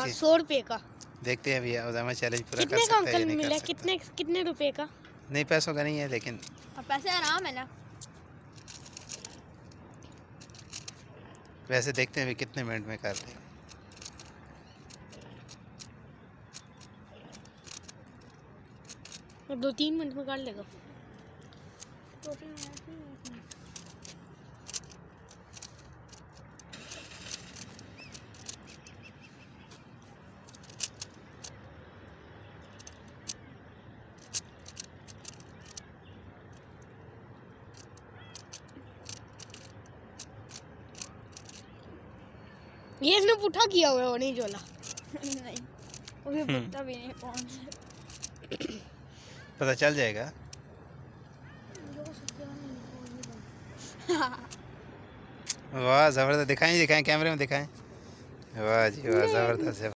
देखिए 100 रुपये का। देखते हैं अभी उजामा चैलेंज पूरा कर कितने का सकता है या अंकल नहीं कर मिला? सकता। कितने कितने रुपए का? नहीं पैसों का नहीं है लेकिन पैसे आराम है ना। वैसे देखते हैं अभी कितने मिनट में करते हैं। और 2-3 मिनट में कर लेगा। 2-3 मिनट नहीं। ये इसने पुठा किया हुआ है और नहीं जोला। नहीं उसे पता भी नहीं कौन है। पता चल जाएगा। वाह ज़बरदस्त, दिखाएं दिखाएं कैमरे में दिखाएं। वाह जी वाह ज़बरदस्त।